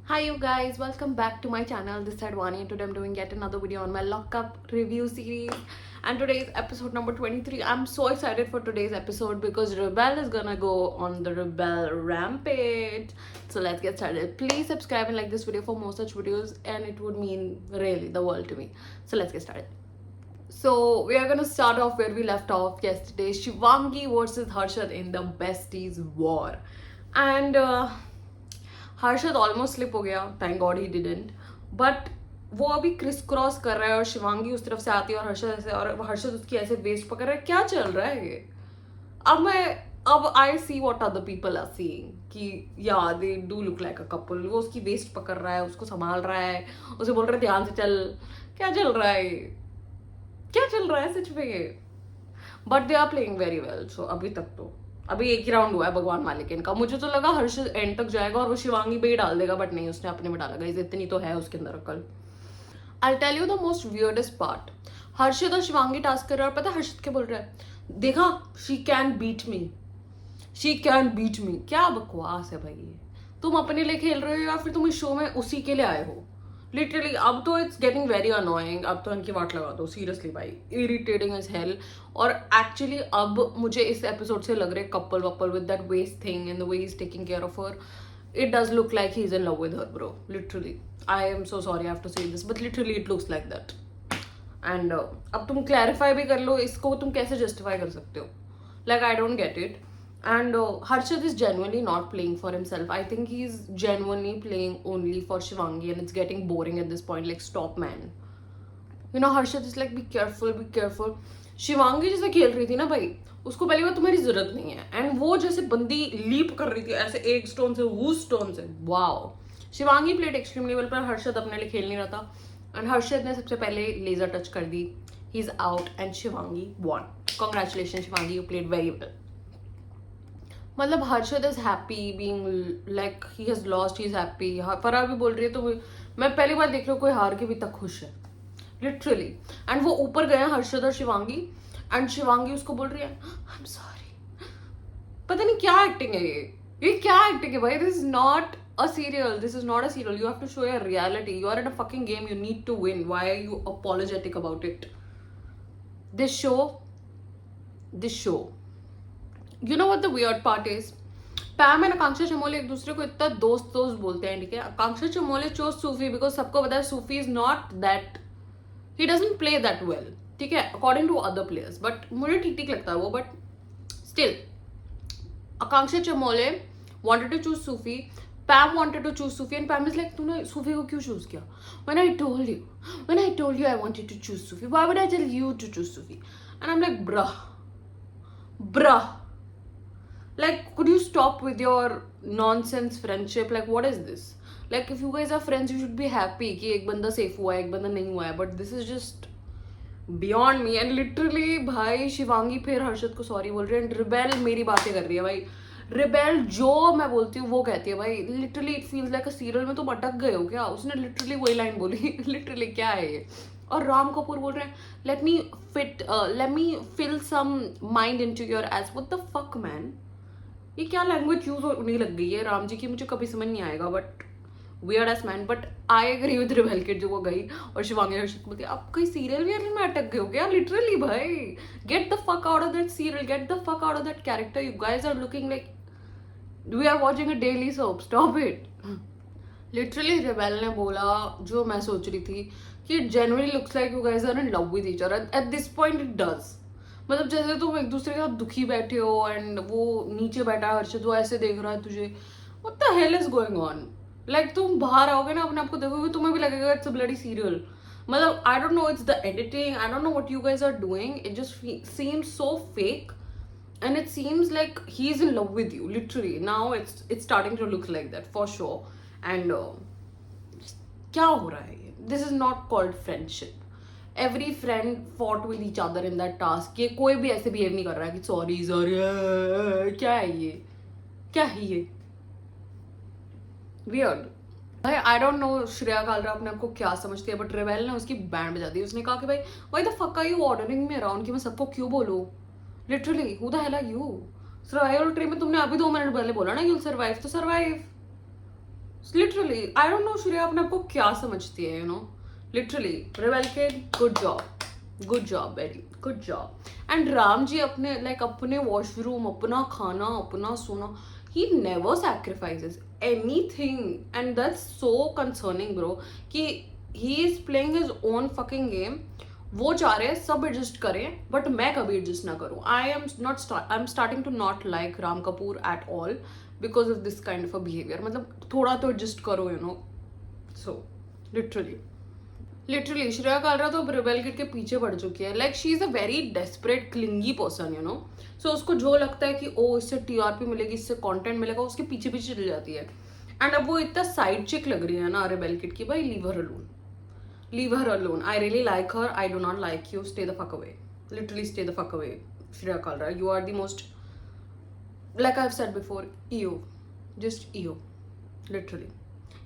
Hi you guys, welcome back to my channel. This is Advani and today I'm doing yet another video on my lockup review series. And today's episode number 23. I'm so excited for today's episode because Rebel is gonna go on the Rebel rampage. So let's get started. Please subscribe and like this video for more such videos and it would mean really the world to me. So let's get started. So we are gonna start off where we left off yesterday. Shivangi versus Harshad in the besties war. And Harshad almost slip हो गया, thank God he didn't, but वो अभी criss cross कर रहा है और शिवांगी उस तरफ से आती है और हर्षद ऐसे, और हर्षद उसकी ऐसे वेस्ट पकड़ रहा है. क्या चल रहा है ये? अब I see what other people are seeing कि या they do look like a couple. वो उसकी वेस्ट पकड़ रहा है, उसको संभाल रहा है, उसे बोल रहा है ध्यान से चल. क्या चल रहा है? क्या चल रहा है सच में? But they are playing very well. So अभी एक ही राउंड हुआ है भगवान मालिक इनका. मुझे तो लगा हर्षद एंड तक जाएगा और वो शिवांगी पे ही डाल देगा, बट नहीं, उसने अपने में डाला. गाइस इतनी तो है उसके अंदर अकल. I tell you the most weirdest part. Harshad और शिवांगी टास्क कर रहा है और पता है हर्षद क्या बोल रहा है? देखा, she can beat me, she can beat me. क्या बकवास है भाई ये? तुम अपने लिए खेल रहे हो या फिर तुम इस शो में उसी के लिए आए हो? लिटरली अब तो इट्स गेटिंग वेरी अनोइंग. अब तो इनकी वाट लगा दो सीरियसली भाई, इरिटेटिंग एज हेल. और एक्चुअली अब मुझे इस एपिसोड से लग रहा है कपल वपल with that waist thing and the way is taking care of her. It does look like he is in love with her bro. Literally I am so sorry I have to say this, but literally it looks like that. And अब तुम clarify भी कर लो इसको, तुम कैसे justify कर सकते हो? Like I don't get it. And Harshad is genuinely not playing for himself. I think he's genuinely playing only for Shivangi, and it's getting boring at this point. Like, stop, man. You know, Harshad is like, be careful, be careful. Shivangi जैसे खेल रही थी ना भाई, उसको पहली बार तुम्हारी जरूरत नहीं है. एंड वो जैसे बंदी लीप कर रही थी ऐसे एक स्टोन से वो स्टोन से, wow. Shivangi played extreme level पर, हर्षद अपने लिए खेल नहीं रहा था. एंड हर्षद ने सबसे पहले लेजर टच कर दी. He is out and Shivangi won. Congratulation Shivangi, you played very well. मतलब Harshad is happy being like he has lost, he is happy. Farah भी बोल रही है तो मैं पहली बार देख रही हूँ कोई हार के भी तक खुश है लिटरली. एंड वो ऊपर गए हर्षद और शिवांगी, एंड शिवांगी उसको बोल रही है आई एम सॉरी. पता नहीं क्या एक्टिंग है ये क्या एक्टिंग है भाई? This is not a serial, this is not a serial. You have to show your reality. You are in a fucking game, you need to win. Why are you apologetic about it? this show this show You know what the weird part is? Pam and Akanksha Chamole एक दूसरे को इतना दोस्त दोस्त बोलते हैं, ठीक है. आकांक्षा चमोले चोज सूफी बिकॉज सबको पता है Sufi is not that, he doesn't play that well, ठीक है, according to other players. But मुझे ठीक ठीक लगता है वो. But still Akanksha Chamole wanted to choose Sufi. Pam wanted to choose Sufi and Pam is like, तूने सूफी को क्यों चूज किया? When I told you I wanted to choose Sufi, why would I tell you to choose Sufi? And I'm like, bruh, like, could you stop with your nonsense friendship? Like, what is this? Like, if you guys are friends, you should be happy कि एक बंदा safe हुआ है, एक बंदा नहीं हुआ है. But this is just beyond me. And literally भाई शिवांगी फिर हर्षद को सॉरी बोल रही है. एंड रिबेल मेरी बातें कर रही है भाई. रिबेल जो मैं बोलती हूँ वो कहती है भाई. Literally it feels like a serial में तुम अटक गए हो क्या? उसने लिटरली वही लाइन बोली. लिटरली क्या है ये? और राम कपूर बोल रहे हैं let me fill some mind into your age. What the fuck man? ये क्या लैंग्वेज यूज होने लग गई है राम जी की? मुझे कभी समझ नहीं आएगा. But weird ass man. But I agree with Rebel Kid जो वो गई और शिवांगी हर्षद बोलती आप कोई सीरियल वियर में अटक गए हो क्या? लिटरली भाई, get the fuck out of that serial, get the fuck out of that character. You guys are looking like we are watching a daily soap. Stop it. Literally Rebel ने बोला जो मैं सोच रही थी कि it genuinely looks like you guys are in love with each other. At this point it does. मतलब जैसे तुम एक दूसरे के साथ दुखी बैठे हो एंड वो नीचे बैठा है हर्षद, वो ऐसे देख रहा है तुझे. What the hell is going on? Like तुम बाहर आओगे ना अपने आप को देखोगे, तुम्हें भी लगेगा इट्स अ ब्लडी सीरियल. मतलब I don't know, it's the editing, I don't know what you guys are doing. It just seems so fake and it seems like he's in love with you literally. Now it's starting to look like that for sure. And क्या हो रहा है ये? This is not called friendship. Every friend fought with each other in that task. ये कोई भी ऐसे behave नहीं कर रहा है कि सॉरी. क्या है ये? क्या है ये? वियर्ड भाई. आई डोंट नो श्रेया कालरा अपने आपको क्या समझती है, बट रिबेल ने उसकी बैंड बजा दी. उसने कहा कि भाई why the fuck are you ordering me around, कि मैं सबको क्यों बोलूं? Literally who the hell are you? Survival tree में तुमने अभी 2 मिनट पहले बोला ना यूल सर्वाइव, तो survive. Literally I don't know Shreya अपने आप को क्या समझती है, you know. Literally rebel kid, good job, good job, very good job. And Ram ji अपने लाइक अपने वॉशरूम, अपना खाना, अपना सोना, he never sacrifices anything, and that's so concerning bro कि he is playing his own fucking game. वो चाह रहे हैं सब एडजस्ट करें बट मैं कभी एडजस्ट ना करूँ. I am starting to not like Ram Kapoor at all because of this kind of a behaviour. मतलब थोड़ा तो एडजस्ट करो, you know. So literally Shreya Kalra तो रेबेल किड के पीछे पड़ चुकी है. Like she is a very desperate clingy person, you know. So उसको जो लगता है कि ओ इससे टीआरपी मिलेगी, इससे कंटेंट मिलेगा, उसके पीछे पीछे चली जाती है. एंड अब वो इतना साइड चिक लग रही है ना रेबेल किड की. भाई leave her alone, leave her alone. I really like her. I do not like you. Stay the fuck away. Literally stay the fuck away. Shreya Kalra, you are the most, like I've said before, EO. Just EO. Literally.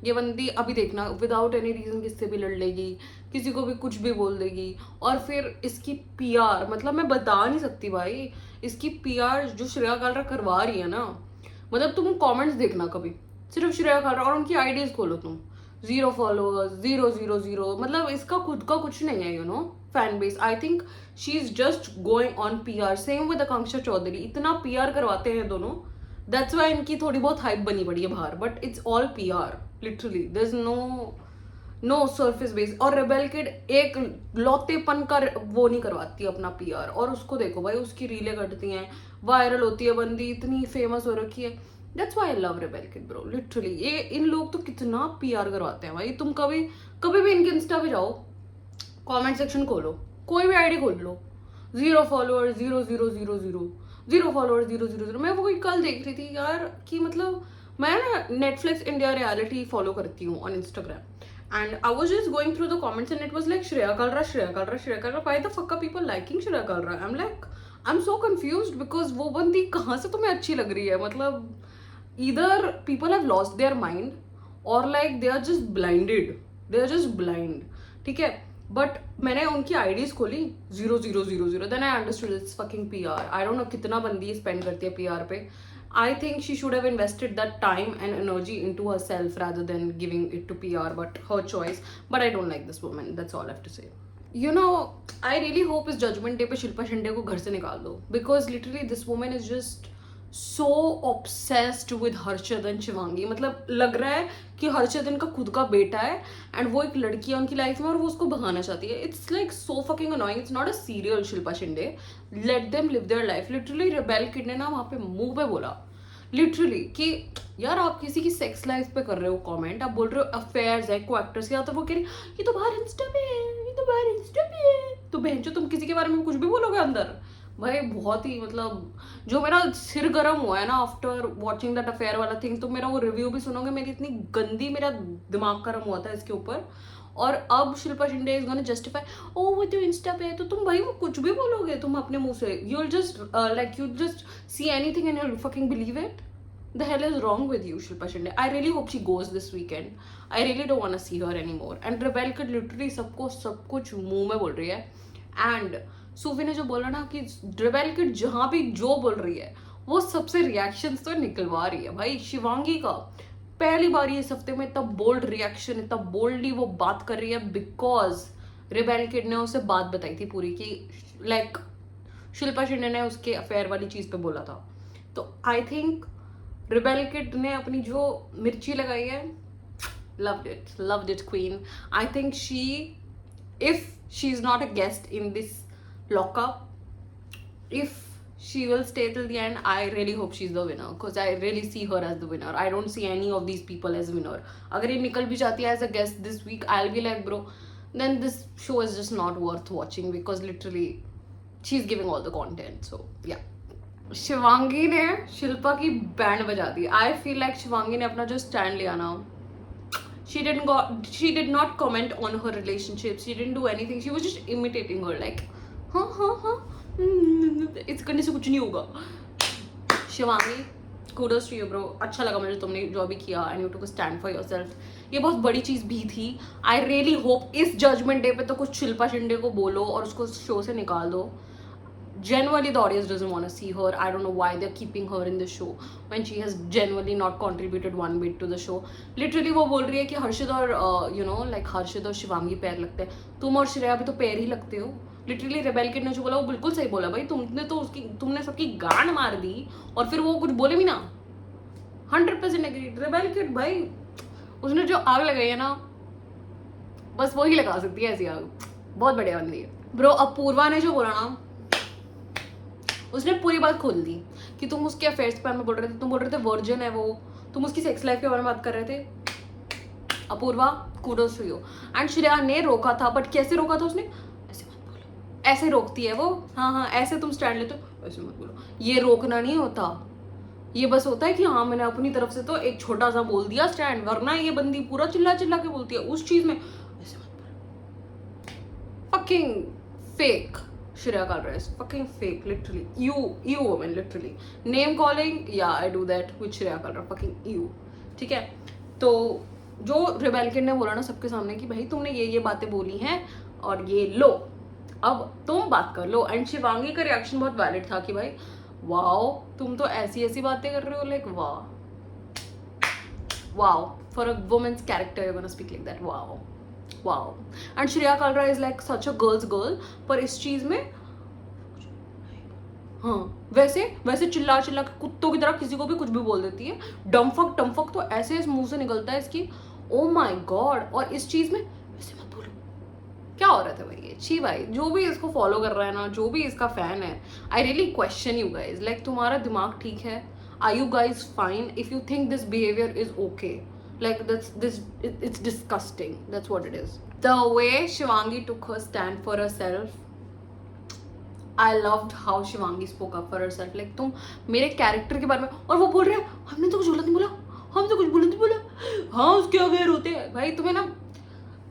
ये बंदी अभी देखना without any reason किससे भी लड़ लेगी, किसी को भी कुछ भी बोल देगी. और फिर इसकी पीआर, मतलब मैं बता नहीं सकती भाई, इसकी पीआर जो श्रेया कालरा करवा रही है ना. मतलब तुम कमेंट्स देखना कभी, सिर्फ श्रेया कालरा और उनकी आईडीज खोलो तुम. 0 फॉलोअर्स, 0 मतलब इसका खुद का कुछ नहीं है, you know. Fan base, I think she is just going on PR. Same with Akanksha Chaudhary, इतना पीआर करवाते हैं दोनों. दैट्स वाई इनकी थोड़ी बहुत हाइप बनी पड़ी है बाहर, but it's all PR. Literally there is no surface base. और रेबेल किड एक लौतेपन का वो नहीं करवाती अपना पीआर. और उसको देखो भाई, उसकी रीलें कटती हैं, वायरल होती है, बंदी इतनी फेमस हो रखी है. That's why I love rebel kid bro. Literally ये इन लोग तो कितना पीआर करवाते हैं भाई. तुम कभी कभी भी इनके इंस्टा पे जाओ, कमेंट सेक्शन खोलो, कोई भी आईडी खोल लो, 0 फॉलोअर्स, 0 फॉलोअर्स, 0. मैं वो कल देख रही थी यार कि मतलब मैं ना नेटफ्लिक्स इंडिया रियलिटी फॉलो करती हूँ on Instagram. And I was just going through the comments and it was like Shreya Kalra, Shreya Kalra, Shreya Kalra. Why the fuck are people liking Shreya Kalra? I am so confused because वो बंदी कहाँ से तुम्हें अच्छी लग रही है. मतलब either people have lost their mind or like they are just blinded. They are just blind. ठीक है. बट मैंने उनकी आईडीज खोली, 0. Then I understood it's fucking PR. I don't know कितना बंदी स्पेंड करती है पीआर पे. I think she should have invested that time and energy into herself rather than giving it to PR. But her choice. But I don't like this woman. That's all I have to say. You know, I really hope इस judgement day पे शिल्पा शिंदे को घर से निकाल दो. Because literally this woman is just so obsessed with Harshvardhan Shivangi. मतलब लग रहा है कि हर्षवर्धन का खुद का बेटा है एंड वो एक लड़की है उनकी लाइफ में और वो उसको भगाना चाहती है. It's like so fucking annoying. It's not a serial Shilpa Shinde. Let them live their life. Literally rebel kid ने ना वहाँ पे मुंह पे बोला लिटरली कि यार आप किसी की सेक्स लाइफ पे कर रहे हो कमेंट, आप बोल रहे हो अफेयर्स है को एक्टर्स के. या तो वो कह रही ये तो बाहर इंस्टा पे है, ये तो बाहर इंस्टा पे है. तो बहन जो तुम किसी के बारे में कुछ भी बोलोगे अंदर. भाई बहुत ही मतलब जो मेरा सिर गर्म हुआ है ना आफ्टर वॉचिंग दैट अफेयर वाला थिंग. तो मेरा वो रिव्यू भी सुनोगे, मेरी इतनी गंदी मेरा दिमाग गर्म हुआ था इसके ऊपर. और अब Shilpa Shinde is gonna justify, ओ वो तो इंस्टा पे है. तो तुम भाई वो कुछ भी बोलोगे तुम अपने मुंह से. You will just like you just see anything and you will fucking believe it. The hell is wrong with you, Shilpa Shinde? I really hope she goes this weekend. I really don't want to see her anymore. And rebel kid literally सबको सब कुछ मुंह में बोल रही है. And सूफी ने जो बोला ना कि रेबेल किड जहाँ भी जो बोल रही है वो सबसे रिएक्शंस तो निकलवा रही है. भाई शिवांगी का पहली बार ये इस हफ्ते में इतना बोल्ड रिएक्शन, इतना बोल्डली वो बात कर रही है बिकॉज रेबेल किड ने उसे बात बताई थी पूरी कि लाइक शिल्पा शिंदे ने उसके अफेयर वाली चीज पे बोला था. तो आई थिंक रेबेल किड ने अपनी जो मिर्ची लगाई है, loved it queen. I think if she is not a guest in this lockup, if she will stay till the end, I really hope she's the winner because I really see her as the winner. I don't see any of these people as winner. अगर ये निकल भी जाती है as a guest this week, I'll be like bro, then this show is just not worth watching because literally she's giving all the content. So yeah. Shivangi ने शिल्पा की band बजा दी. I feel like Shivangi ने अपना जो स्टैंड लिया ना, she did not comment on her relationship, she didn't do anything, she was just imitating her like हाँ इस करने से कुछ नहीं होगा. Shivangi kudos to you bro. अच्छा लगा मुझे तुमने जो भी किया and you took a stand for yourself. ये बहुत बड़ी चीज़ भी थी. I really hope इस जजमेंट डे पे तो कुछ शिल्पा शिंदे को बोलो और उसको शो से निकाल दो. genuinely the audience doesn't want to see her. I don't know why they're keeping her in the show when she has genuinely not contributed one bit to the show. Literally वो बोल रही है कि हर्षित और like हर्षित और शिवांगी पैर लगते हैं. तुम और श्रेया भी तो पैर ही लगते हो. लिटरली रेबेल किड ने जो बोला वो बिल्कुल सही बोला भाई. तुमने सबकी गांड मार दी और फिर वो कुछ बोले भी ना. 100% एग्री. रेबेल किड भाई उसने जो आग लगाई है ना बस वही लगा सकती है ऐसी आग. बहुत बढ़िया बंदी है ब्रो. अब पूर्वा ने जो बोला ना उसने पूरी बात खोल दी कि तुम उसके अफेयर्स के बारे में बोल रहे थे. तुम बोल रहे थे वर्जिन है वो. तुम उसकी सेक्स लाइफ के बारे में बात कर रहे थे. Apoorva kudos to you. And Shreya ने रोका था बट कैसे रोका था उसने. ऐसे मत बोलो. ऐसे रोकती है वो. हाँ ऐसे तुम स्टैंड लेते हो. ऐसे मत बोलो. ये रोकना नहीं होता. ये बस होता है कि हाँ मैंने अपनी तरफ से तो एक छोटा सा बोल दिया स्टैंड. वरना ये बंदी पूरा चिल्ला चिल्ला के बोलती है उस चीज में. ऐसे मत बोलो. Fucking fake. Shreya Kalra is fucking fake, literally. You woman, literally. Name calling, yeah, I do that with Shreya Kalra. Fucking you. ठीक है. तो जो रेबेल किड ने बोला ना सबके सामने कि भाई तुमने ये बातें बोली हैं और ये लो अब तुम बात कर लो. एंड शिवांगी का रिएक्शन बहुत वैलिड था कि भाई वाओ तुम तो ऐसी बातें कर रहे हो. Like wow for a women's character you gonna speak like that. Wow. And Shreya Kalra is like such a girl's girl. पर इस चीज में हाँ वैसे चिल्ला के कुत्तों की तरह किसी को भी कुछ भी बोल देती है. डमफक तो ऐसे इस मुंह से निकलता है इसकी. Oh my God. और इस चीज में वैसे मत बोलो. क्या हो रहा था भाई ये. छी भाई जो भी इसको फॉलो कर रहा है ना जो भी इसका फैन है I really question you guys. Like तुम्हारा दिमाग ठीक है. Are you guys fine if you think this behaviour is okay. Like it's disgusting. That's what it is. The way Shivangi took her stand for herself, I loved how Shivangi spoke up for herself. Like तुम मेरे character के बारे में. और वो बोल रहे हैं हमने तो कुछ गलत नहीं बोला. हम तो कुछ गलत नहीं बोला. हाँ उसके अवेयर होते हैं भाई. तुम्हें ना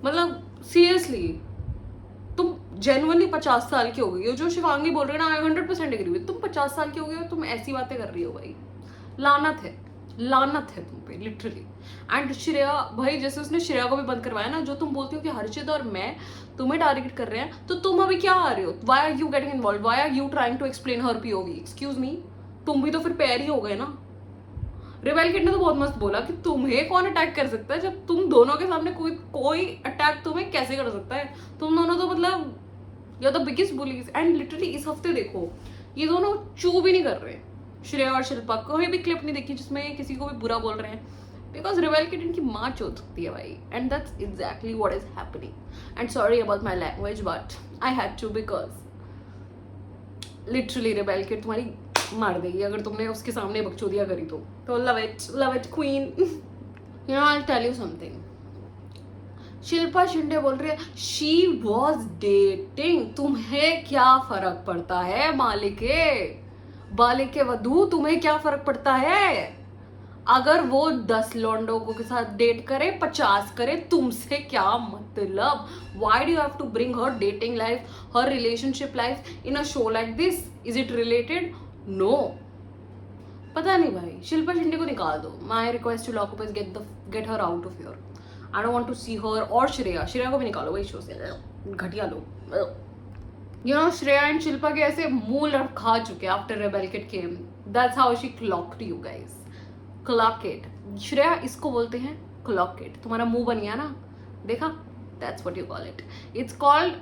मतलब सीरियसली तुम जेन्युइनली 50 साल की हो गई हो. जो शिवांगी बोल रहे हैं ना आई 100% एग्री विद. तुम 50 साल की हो गई हो तुम ऐसी बातें कर रही हो भाई. लानत है तुम पे लिटरली. एंड श्रेया भाई जैसे उसने श्रेया को भी बंद करवाया ना. जो तुम बोलती हो कि हर्षित और मैं तुम्हें टारगेट कर रहे हैं तो तुम अभी क्या आ रहे हो. Why are you getting involve. Why are you trying to explain her POV. Excuse me. तुम भी तो फिर पैर ही हो गए ना. रेबेल किड ने तो बहुत मस्त बोला कि तुम्हें कौन अटैक कर सकता है जब तुम दोनों के सामने कोई अटैक तुम्हें कैसे कर सकता है. तुम दोनों तो मतलब you are the biggest bullies. And literally इस हफ्ते देखो ये दोनों चू भी नहीं कर रहे. श्रेया और शिल्पा कोई भी क्लिप नहीं देखी जिसमें किसी को भी बुरा बोल रहे हैं. बिकॉज रेबेल किड इनकी माँ चोद सकती है भाई. And that's exactly what is happening. And sorry about my language but I had to because literally rebel Kid तुम्हारी मार देगी अगर तुमने उसके सामने बकचोदिया करी तो love it queen. You know I tell you something. Shilpa Shinde बोल रही है शी वॉज डेटिंग. तुम्हें क्या फर्क पड़ता है बालिक के वधू. तुम्हें क्या फर्क पड़ता है अगर वो 10 लौंडों के साथ डेट करे 50 करे. तुमसे क्या मतलब. Why do have to bring her dating life her relationship life in a show like this. Is it related. No पता नहीं भाई. शिल्पा शिंदे को निकाल दो. My request to lockup is get her out of your. I don't want to see her. और श्रेया को भी निकालो भाई शो से. घटिया लोग. You know, Shreya and Shilpa के ऐसे मुंह खा चुके after rebel kid came. That's how she clocked you guys. Clock it. Shreya इसको बोलते हैं clock it. तुम्हारा मुंह बन गया ना देखा. That's what you call it. It's called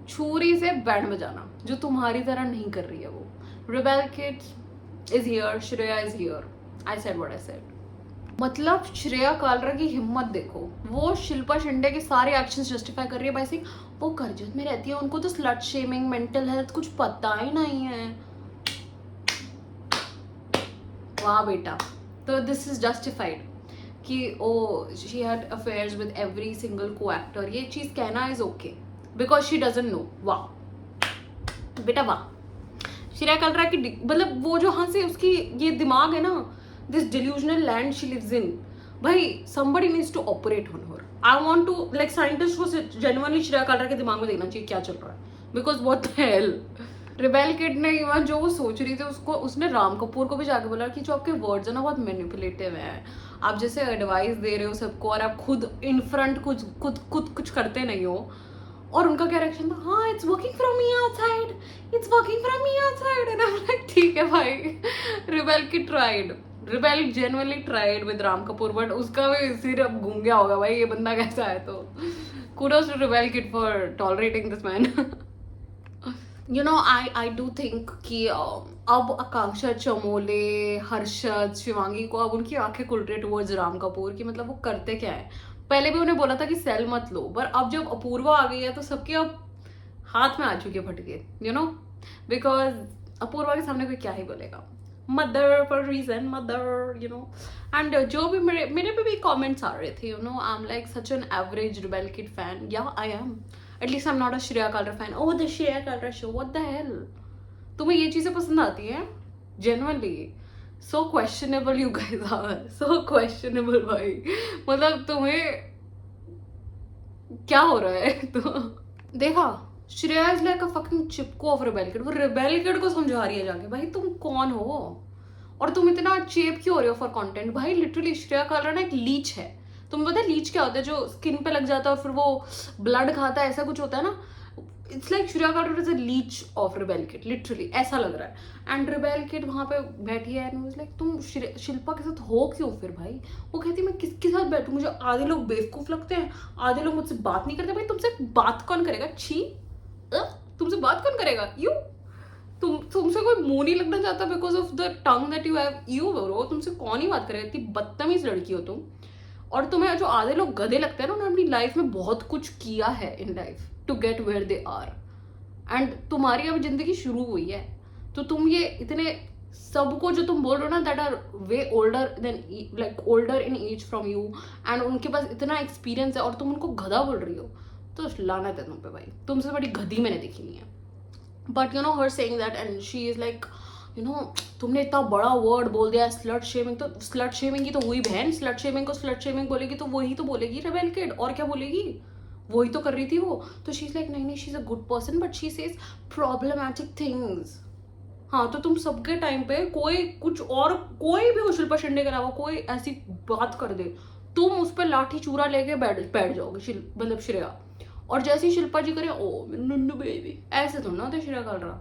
छुरी से बैंड बजाना जो तुम्हारी तरह नहीं कर रही है वो. Rebel kid is here. Shreya is here. I said what I said. मतलब श्रेया कालरा की हिम्मत देखो. वो शिल्पा शिंदे के सारे एक्शंस जस्टिफाई कर रही है बाय सेइंग वो करजत में रहती है उनको तो स्लट शेमिंग मेंटल हेल्थ कुछ पता ही नहीं है. वाह बेटा. तो दिस इज जस्टिफाइड कि oh she had affairs with every single को एक्टर. ये चीज कहना is okay because she doesn't know. वाह बेटा वाह. श्रेया कालरा की मतलब वो जो हाँ से उसकी ये दिमाग है ना this delusional land she lives in. भाई somebody needs to operate on her. I want to like scientists को genuinely श्रेया कालरा के दिमाग में देखना चाहिए क्या चल रहा है. Because what the hell. Rebel kid ने इवन जो वो सोच रही थी उसने राम कपूर को भी जाके बोला कि जो आपके वर्ड्स है ना बहुत मैनिपुलेटिव हैं. आप जैसे एडवाइस दे रहे हो सबको और आप खुद इन फ्रंट कुछ करते नहीं हो. और उनका क्या रिएक्शन था, हाँ it's working from me outside, it's working from me outside, and I am like ठीक है भाई, रिबेल की tried, rebel genuinely tried with Ram Kapoor, but उसका भी सिर अब घूम गया होगा भाई, ये बंदा कैसा है, तो kudos to rebel kid for tolerating this man. You know, I do think कि अब आकांक्षा चमोले, हर्षद, शिवांगी को अब उनकी आंखें खुल रही है टुवर्ड्स राम कपूर की, मतलब वो करते क्या है. पहले भी उन्हें बोला था कि सेल मत लो, पर अब जब अपूर्वा आ गई है तो सबके अब हाथ में आ चुके फटके, यू नो, बिकॉज अपूर्वा के सामने कोई क्या ही बोलेगा, mother for reason, mother, you know. And जो भी मेरे पे भी कमेंट्स आ रहे थे, you know, I am like such an average rebel kid fan, या I am. At least I'm not a Shreya Kalra fan. Oh, the Shreya Kalra show. What the hell? तुम्हें ये चीजें पसंद आती हैं? Genuinely. So questionable you guys are. So questionable भाई. मतलब तुम्हें क्या हो रहा है? तो देखा, Shreya is like a fucking Chipko of Rebel kid. वो रिबेल किड को समझा रही है जाके, भाई तुम कौन हो और तुम इतना चेप क्यों हो रहे हो फॉर कंटेंट. भाई लिटरली श्रेया कालरा ना एक लीच है. तुम्हें पता है लीच क्या होता है, जो स्किन पे लग जाता है और फिर वो ब्लड खाता है, ऐसा कुछ होता है ना. It's like Shreya Kalra is a leech of Rebel Kid, literally ऐसा लग रहा है. एंड रिबेल किड वहां पे बैठी है एंड लाइक तुम शिल्पा के साथ हो क्यों फिर भाई. वो कहती मैं किसके साथ बैठूं, मुझे आधे लोग बेवकूफ लगते हैं, आधे लोग मुझसे बात नहीं करते. भाई तुमसे बात कौन करेगा, छी, तुमसे बात कौन करेगा, यू, तुमसे कोई मुंह नहीं लगना चाहता because of the tongue that you have, you bro, तुमसे कौन ही बात करेगा, इतनी बदतमीज लड़की हो तुम. और तुम्हें जो आधे लोग गधे लगते हैं ना, उन्होंने अपनी लाइफ में बहुत कुछ किया है in life to get where they are, and तुम्हारी अब जिंदगी शुरू हुई है. तो तुम ये इतने सबको जो तुम बोल रहे हो ना that are way older than, like older in age from you, and उनके पास इतना एक्सपीरियंस है और तुम उनको गधा बोल रही हो, तो लानत है तुम पे भाई. तुमसे बड़ी गधी मैंने देखी नहीं है. But you know her saying that and she is like, you know, तुमने इतना बड़ा वर्ड बोल दिया स्लट शेमिंग. तो स्लट शेमिंग की तो हुई बहन, स्लट शेमिंग को स्लट शेमिंग बोलेगी तो वही तो बोलेगी रिबेल किड, और क्या बोलेगी, वही तो कर रही थी वो. तो शी इज लाइक नहीं नहीं, she is a good person but she says problematic things. हाँ, तो तुम सबके टाइम पे कोई कुछ और, कोई भी हो शिल्पा शिंदे के अलावा कोई ऐसी बात कर दे, तुम उस पर लाठी चूरा लेके बैठ जाओगे, मतलब श्रेया. और जैसे ही शिल्पा जी करे, ओ नन्नू बेबी, ऐसे तो ना होते श्रेया कालरा,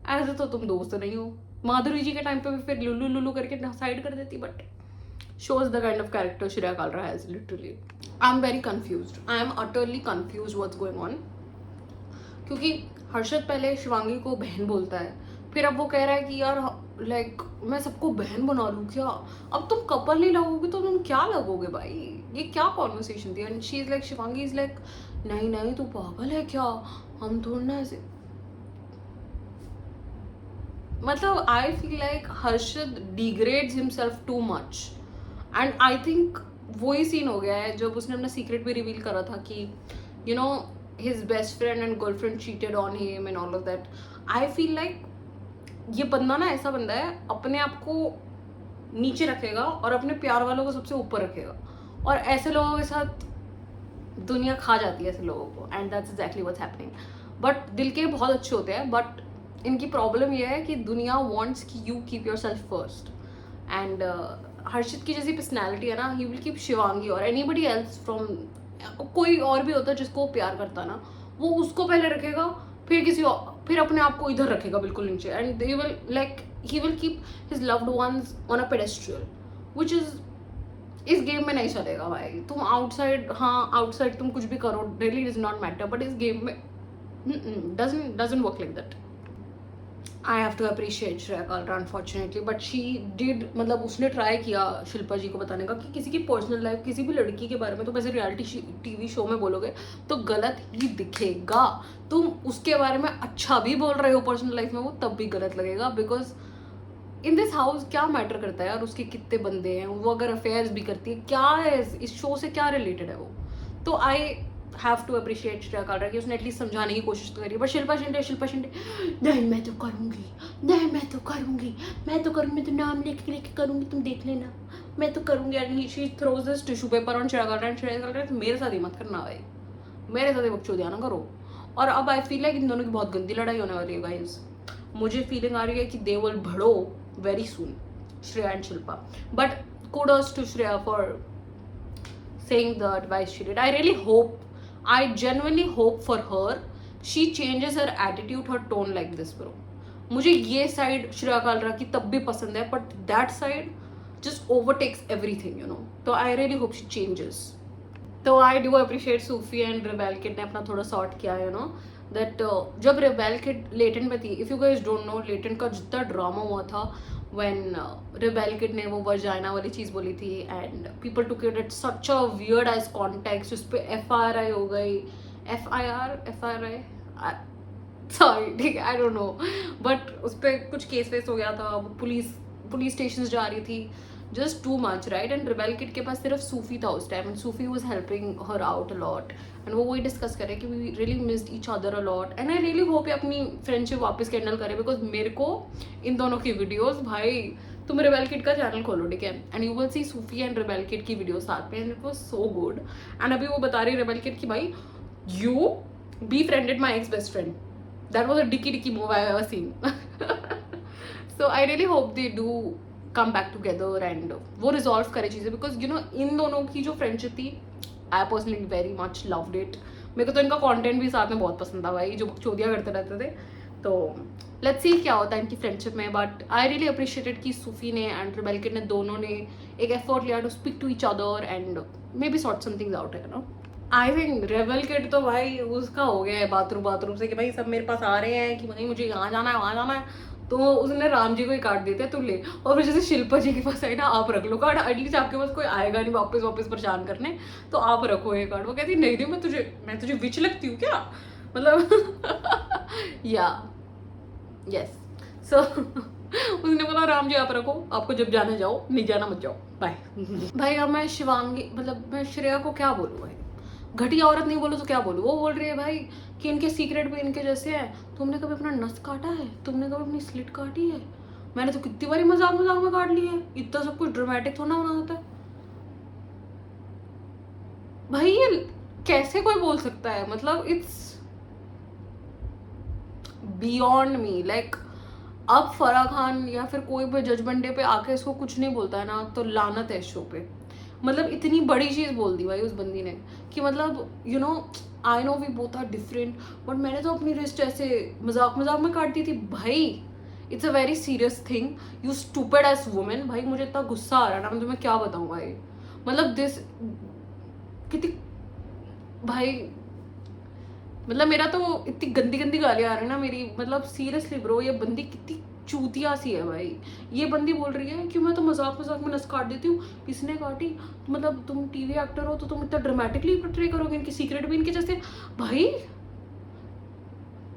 ऐसे तो तुम दोस्त नहीं हो. माधुरी जी के टाइम पे भी फिर लुल्लू लुल्लू करके साइड कर देती, but shows the kind of character Shreya Kalra has, literally. I'm very confused. I am utterly confused what's going on. क्योंकि हर्षद पहले शिवांगी को बहन बोलता है, फिर अब वो कह रहा है कि यार लाइक मैं सबको बहन बना लूँ क्या. अब तुम कपल नहीं लगोगे तो तुम क्या लगोगे भाई, ये क्या कॉन्वर्सेशन थी. And she is like, Shivangi is like नहीं नहीं तू पागल है क्या, हम थोड़ा ना ऐसे. मतलब I feel like Harshad degrades himself too much, and I think वही सीन हो गया है जब उसने अपना सीक्रेट भी रिवील करा था कि you know his best friend and girlfriend cheated on him and all of that. I feel like ये बंदा ना ऐसा बंदा है, अपने आप को नीचे रखेगा और अपने प्यार वालों को सबसे ऊपर रखेगा, और ऐसे लोगों के साथ दुनिया खा जाती है ऐसे लोगों को, and that's exactly what's happening. But दिल के बहुत अच्छे होते हैं, बट इनकी प्रॉब्लम ये है कि दुनिया वांट्स कि you keep yourself first. And Harshit की जैसी पर्सनैलिटी है ना, ही विल कीप शिवांगी और एनीबडी एल्स फ्रॉम, कोई और भी होता है जिसको वो प्यार करता ना, वो उसको पहले रखेगा, फिर किसी और, फिर अपने आप को इधर रखेगा बिल्कुल नीचे. And he will like, he will keep his loved ones on a pedestrian, which is इस गेम में नहीं चलेगा भाई. तुम आउटसाइड, हाँ आउटसाइड तुम कुछ भी करो, really does not matter, but इस गेम में doesn't work like that. I have to appreciate Shreya Kalra unfortunately, but she did, मतलब उसने ट्राई किया शिल्पा जी को बताने का कि किसी की पर्सनल लाइफ, किसी भी लड़की के बारे में तुम ऐसे रियलिटी टीवी शो में बोलोगे तो गलत ही दिखेगा. तुम उसके बारे में अच्छा भी बोल रहे हो पर्सनल लाइफ में, वो तब भी गलत लगेगा. बिकॉज इन दिस हाउस क्या मैटर करता है यार उसके कितने बंदे हैं, वो अगर अफेयर्स भी करती है, क्या है इस शो से क्या रिलेटेड है वो. तो I have to appreciate Shreya Kalra कि उसने एटलीस्ट समझाने की कोशिश तो करी. बट शिल्पा शिंदे नहीं मैं तो करूँगी, नहीं मैं तो करूँगी, मैं तो नाम लेके करूँगी, तुम देख लेना, मैं तो करूँगी. And she throws this tissue paper on Shreya Kalra, and Shreya Kalra मेरे साथ ही मत करना भाई, मेरे साथ ही बकचोदिया ना करो. और अब आई फील लाइक इन दोनों की बहुत गंदी लड़ाई होने वाली है गाइस. मुझे फीलिंग आ रही है कि दे विल भड़ो very soon, Shreya and Shilpa. But kudos to Shreya for saying the advice she did. I really hope I genuinely hope for her she changes her attitude, her tone like this, bro. मुझे ये side Shreya Kalra की तब भी पसंद है, but that side just overtakes everything, you know. So I really hope she changes. तो I do appreciate Sufi and Rebel kid ने अपना थोड़ा सॉर्ट किया, you know, that जब रेबेल किड लेटेंट में थी, if you guys don't know, latent का जितना ड्रामा हुआ था when रेबेल किड ने वो वर्जाइना वाली चीज़ बोली थी and people took it at such a weird as context, उस पर FRI हो गई, FIR सॉरी, ठीक है, आई डोंट नो, बट उस पर कुछ केस वेस हो गया था, पुलिस स्टेशन जा रही थी, just too much, right. And Rebel kid के पास सिर्फ सूफी था उस time, and Sufi was helping her out a lot, and वो वही डिस्कस करे कि we really missed each other a lot, and I really hope ये अपनी फ्रेंडशिप वापस कैंडल करे, बिकॉज मेरे को इन दोनों की वीडियोज, भाई तुम रेबेल किड का चैनल खोलो, ठीक है, and you will see Sufi and Rebel Kid की वीडियो साथ में, and it was so good. And अभी वो बता रही रेबेल किड कि भाई you befriended my ex best friend. That was a dicky move I've ever seen. So I really hope they do come back together and वो resolve करे चीज़ें, because you know इन दोनों की जो friendship थी, I personally very much loved it. मेरे को तो इनका content भी साथ में बहुत पसंद था भाई, जो चोदियाँ करते रहते थे. तो let's see क्या होता है इनकी friendship में, but I really appreciated कि सूफी ने and रेबेल किड ने दोनों ने एक effort लिया to speak to each other and maybe sort some things out, you know. I think rebel kid तो भाई उसका हो गया है बाथरूम से कि भाई सब मेरे पास आ रहे हैं कि भाई मुझे यहाँ जाना है वहाँ जाना है, तो उसने राम जी को ही काट देते हैं, तू ले. और फिर जैसे शिल्पा जी के पास है ना, आप रख लो कार्ड, एटलीस्ट आपके पास कोई आएगा नहीं वापस परेशान करने, तो आप रखो ये कार्ड. वो कहती नहीं मैं तुझे विच लगती हूँ क्या, मतलब या यस. सो उसने बोला राम जी आप रखो, आपको जब जाना जाओ, नहीं जाना मत जाओ, बाय. भाई अब मैं शिवांगी, मतलब मैं श्रेया को क्या बोलूँ भाई, घटिया औरत नहीं बोलूँ तो क्या बोलूँ. वो बोल रही है भाई कि इनके सीक्रेट भी इनके जैसे हैं. तुमने कभी अपना नस काटा है, तुमने कभी अपनी स्लिट काटी है? मैंने तो कितनी बारी मजाक में काट ली है. इतना सब कुछ ड्रामेटिक थोड़ा होना होता है भाई, ये कैसे कोई बोल सकता है, मतलब इट्स बियॉन्ड मी. लाइक अब फराह खान या फिर कोई भी जजमेंट डे पे आके इसको कुछ नहीं बोलता है ना, तो लानत है इस शो पे. मतलब इतनी बड़ी चीज़ बोल दी भाई उस बंदी ने कि मतलब you know I know we both are different, but मैंने तो अपनी रिस्ट ऐसे मजाक में काट दी थी भाई. It's a very serious thing, you stupid ass women. भाई मुझे इतना गुस्सा आ रहा है ना, मैं तुम्हें क्या बताऊँ भाई, मतलब दिस कितनी भाई, मतलब मेरा तो इतनी गंदी गालियाँ आ रही है ना मेरी, मतलब सीरियसली ब्रो, ये बंदी कितनी चूतिया सी है भाई. ये बंदी बोल रही है कि मैं तो मजाक में नस काट देती हूँ, इसने काटी, तो मतलब तुम टीवी एक्टर हो तो तुम इतना ड्रामेटिकली पोर्ट्रे करोगे, इनकी सीक्रेट भी इनके जैसे. भाई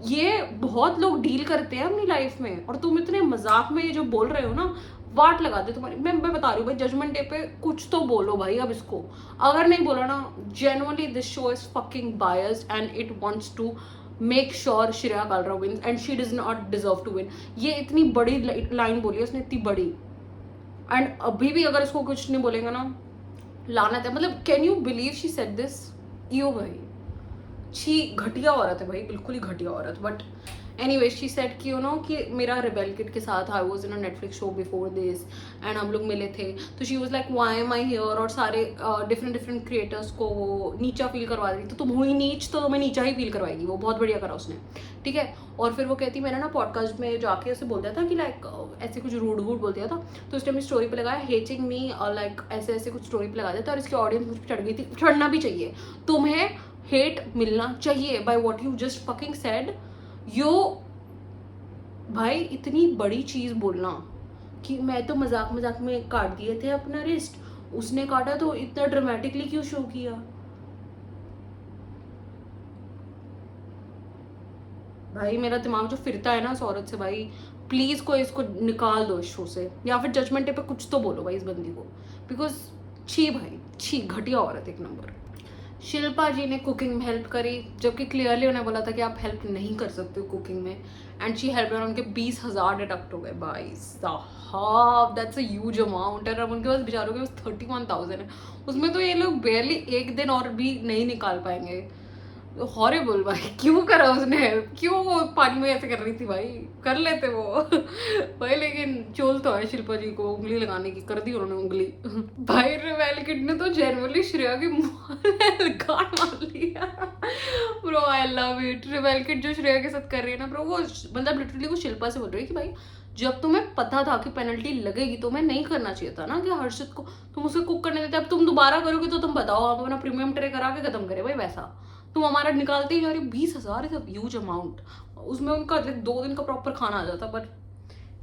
ये बहुत लोग डील करते हैं अपनी लाइफ में, और तुम इतने मजाक में ये जो बोल रहे हो ना, वाट लगा दे तुम्हारी. मैं बता रही हूँ भाई, जजमेंट डे पे कुछ तो बोलो भाई अब इसको. अगर नहीं बोला ना, genuinely this show is fucking biased and it wants to make sure Shreya Kalra wins and she does not deserve to win. ये इतनी बड़ी लाइन बोली है उसने, इतनी बड़ी, एंड अभी भी अगर इसको कुछ नहीं बोलेगा ना, लानत है. मतलब can you believe she said this, yo भाई छी, घटिया औरत है भाई, बिल्कुल ही घटिया औरत. बट एनीवे शी सेड कि यू नो कि मेरा रेबेल किड के साथ I was in a Netflix show before this and हम लोग मिले थे, तो she was like why am I hear, और सारे डिफरेंट क्रिएटर्स को वो नीचा फील करवा रही थी. तो तुम हुई नीच तो तुम्हें नीचा ही फील करवाएगी, वो बहुत बढ़िया करा उसने, ठीक है. और फिर वो कहती, मैंने ना पॉडकास्ट में जाके ऐसे बोल दिया था कि लाइक ऐसे कुछ रूड बोल दिया था, तो उस टाइम स्टोरी पे लगाया हेटिंग मी, और लाइक ऐसे कुछ स्टोरी पे लगा दिया था, और इसकी ऑडियंस मुझ पर चढ़ गई थी. चढ़ना भी चाहिए, तुम्हें हेट मिलना चाहिए by what you just fucking said. Yo भाई इतनी बड़ी चीज बोलना कि मैं तो मजाक में काट दिए थे अपना रिस्ट, उसने काटा तो इतना ड्रामेटिकली क्यों शो किया. भाई मेरा दिमाग जो फिरता है ना इस औरत से, भाई प्लीज कोई इसको निकाल दो इस शो से, या फिर जजमेंट डे पे कुछ तो बोलो भाई इस बंदी को, बिकॉज छी भाई छी, घटिया औरत एक नंबर. शिल्पा जी ने कुकिंग में हेल्प करी, जबकि क्लियरली उन्हें बोला था कि आप हेल्प नहीं कर सकते हो कुकिंग में, एंड शी हेल्प, और उनके 20,000 डिडक्ट हो गए भाई साहब. दैट्स अ ह्यूज अमाउंट, और अब उनके पास बेचारों के पास 31,000 है. उसमें तो ये लोग बेयरली एक दिन और भी नहीं निकाल पाएंगे. हॉरिबल भाई, क्यों करा उसने हेल्प, क्यों वो पानी में ऐसे कर रही थी भाई, कर लेते वो भाई। लेकिन चोल तो है शिल्पा जी को उंगली लगाने की, कर दी उन्होंने उंगली भाई। रिवेल किड ने तो जेन्युइनली श्रेया की गांड मार लिया bro. I love it. रिवेल kid जो श्रेया के साथ कर रही है ना ब्रो, वो मतलब लिटरली वो शिल्पा से बोल रही है कि भाई जब तुम्हें पता था कि पेनल्टी लगेगी तो मैं नहीं करना चाहिए था ना कि हर्षित को तुम उसे कुक करने देते। अब तुम दोबारा करोगे तो तुम बताओ, आप अपना प्रीमियम ट्रे करा के खत्म करे भाई। वैसा तुम हमारा निकालते ही जा रही हो। 20,000 इज अ ह्यूज अमाउंट, उसमें उनका 2 दिन का प्रॉपर खाना आ जाता। बट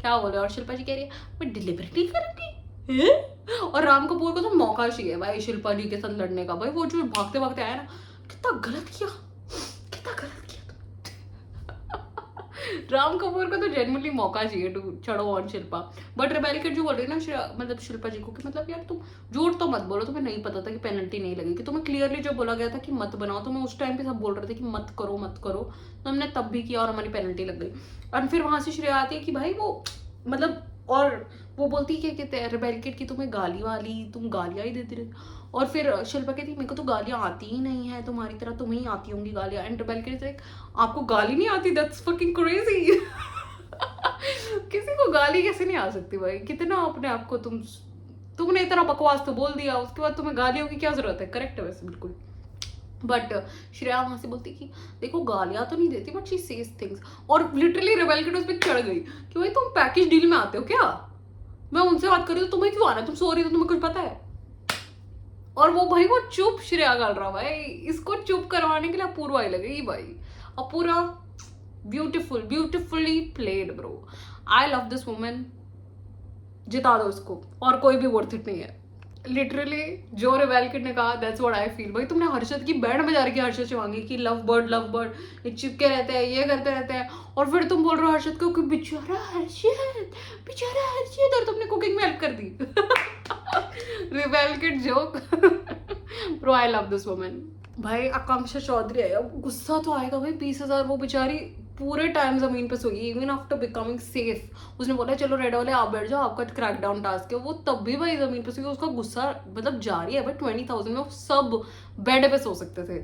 क्या बोले, और शिल्पा जी कह रही है मैं डिलीवरी नहीं करूंगी। और राम कपूर को तो मौका चाहिए भाई शिल्पा जी के साथ लड़ने का। भाई वो जो भागते भागते आया ना, कितना गलत किया, कितना गलत किया राम कपूर को तो जेन्युइनली मौका चाहिए टू चढ़ो on Shilpa. But rebel Kid जो बोल रही है ना मतलब शिल्पा जी को कि मतलब यार तुम झूठ तो मत बोलो, तुम्हें नहीं पता था कि पेनल्टी नहीं लगेगी। तुम्हें क्लियरली जो बोला गया था कि मत बनाओ, तुम्हें उस टाइम पे सब बोल रहे थे कि मत करो मत करो, तो हमने तब भी किया और हमारी पेनल्टी लग गई। और फिर वहां से श्रेया आती है कि भाई वो मतलब, और वो बोलती है क्या कहते हैं रिबेल किड की तुम्हें गाली वाली, तुम गालियां ही देती रहती। और फिर शिल्पा कहती मेरे को तो गालियां आती ही नहीं है तुम्हारी तरह, तुम्हें ही आती होंगी गालियां। एंड रिबेल किड लाइक आपको गाली नहीं आती, दैट्स फकिंग क्रेजी किसी को गाली कैसे नहीं आ सकती भाई, कितना अपने आप को तुमने इतना बकवास तो बोल दिया, उसके बाद तुम्हें गालियों की क्या जरूरत है। करेक्ट है वैसे बिल्कुल। बट श्रेया वहां से बोलती कि देखो गालियां तो नहीं देती बट शी सेज थिंग्स। और लिटरली रिबेल किड उस पर चढ़ गई कि भाई तुम पैकेज डील में आते हो क्या, मैं उनसे बात कर रही हूँ तुम्हें क्यों आना, तुम सो रही हो तुम्हें कुछ पता है। और वो भाई वो चुप श्रेया कर रहा भाई, इसको चुप करवाने के लिए अपूर्वा ही लगेगी भाई। Apoorva beautifully played bro. I love this women, जिता दो इसको, और कोई भी वर्थ इट नहीं है। लिटरली जो रिबेल किड ने कहा दैट्स व्हाट आई फील। भाई तुमने हर्षद की बैंड बजा रखी है, हर्षद शिवांगी की, लव बर्ड ये चिपके रहते हैं, ये करते रहते हैं, और फिर तुम बोल रहे हो हर्षद को कि बेचारा हर्षद, और तुमने कुकिंग में हेल्प कर दी rebel kid joke bro. I love this woman भाई। आकांक्षा चौधरी है, अब गुस्सा तो आएगा भाई। 20,000 वो बेचारी पूरे टाइम जमीन पे सोई, इवन आफ्टर बिकमिंग सेफ। उसने बोला चलो रेड वाले आप बैठ जाओ, आपका क्रैकडाउन टास्क है, वो तब भी भाई जमीन पे सोई। उसका गुस्सा मतलब जारी है भाई। 20,000 में सब बेड पे सो सकते थे,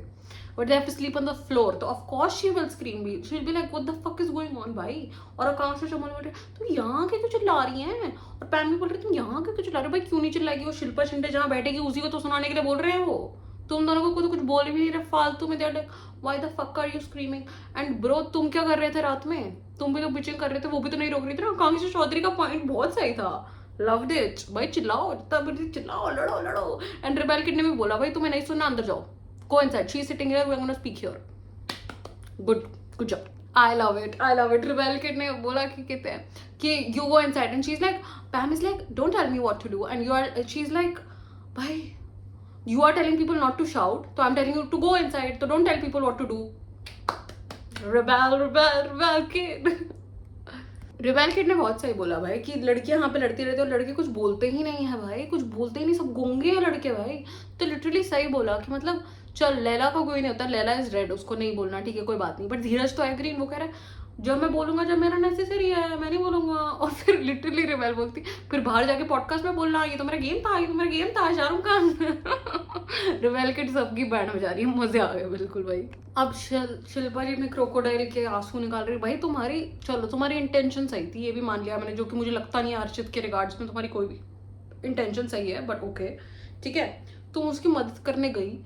but they have to sleep on the floor. तो of course she will scream, be she will be like what the fuck is going on भाई। और आकांक्षा चमन बोल रहे तुम यहाँ के क्यों चिल्ला रही हैं, और पैम भी बोल रही तुम यहाँ के क्यों चिल्ला रहे हो। भाई क्यों नहीं चिल्लाएगी, वो शिल्पा शिंदे जहाँ बैठेगी उसी को तो सुनाने के लिए बोल रहे हैं वो। तुम दोनों को तो कुछ बोल भी नहीं रहे फालतू में। There like why the fuck are you screaming. And bro तुम क्या कर रहे थे रात में, तुम भी तो बिचिंग कर रहे थे, वो भी तो नहीं रोक रही थी ना। आकांक्षा चौधरी का पॉइंट बहुत सही था, लव्ड इट भाई। चिल्लाओ तब चिल्लाओ, लड़ो लड़ो। एंड रिबेल किड ने भी बोला भाई तुम्हें नहीं सुनना अंदर जाओ, go inside, she's sitting here, we're gonna speak here. good job. I love it. Rebel kid ने बोला कि कहते हैं कि you go inside, and she's like, Pam is like don't tell me what to do, and she's like भाई you are telling people not to shout, so I'm telling you to go inside, so don't tell people what to do. Rebel kid rebel kid ने बहुत सही बोला भाई कि लड़कियां यहाँ पे लड़ती रहती है और लड़के कुछ बोलते ही नहीं है भाई, कुछ बोलते ही नहीं, सब गूंगे हैं लड़के भाई। तो लिटरली सही बोला कि मतलब चल लैला का कोई नहीं होता, लैला इज रेड, उसको नहीं बोलना ठीक है कोई बात नहीं। बट धीरज तो एग्री, वो कह रहा है जब मैं बोलूंगा जब मेरा नेसेसरी है मैं नहीं बोलूंगा। और फिर लिटरली रिबेल बोलती फिर बाहर जाके पॉडकास्ट में बोलना ये तो मेरा गेम था, ये तो मेरा गेम था शाहरुख खान रिबेल किड सबकी बैंड बजा रही है, मजे आ गए बिल्कुल भाई। अब शिल्पा जी में क्रोकोडाइल के आंसू निकाल रही भाई। तुम्हारी चलो तुम्हारी इंटेंशन सही थी, ये भी मान लिया मैंने, जो कि मुझे लगता नहीं है हर्षित के रिगार्ड्स में तुम्हारी कोई भी इंटेंशन सही है, बट ओके ठीक है। तुम उसकी मदद करने गई,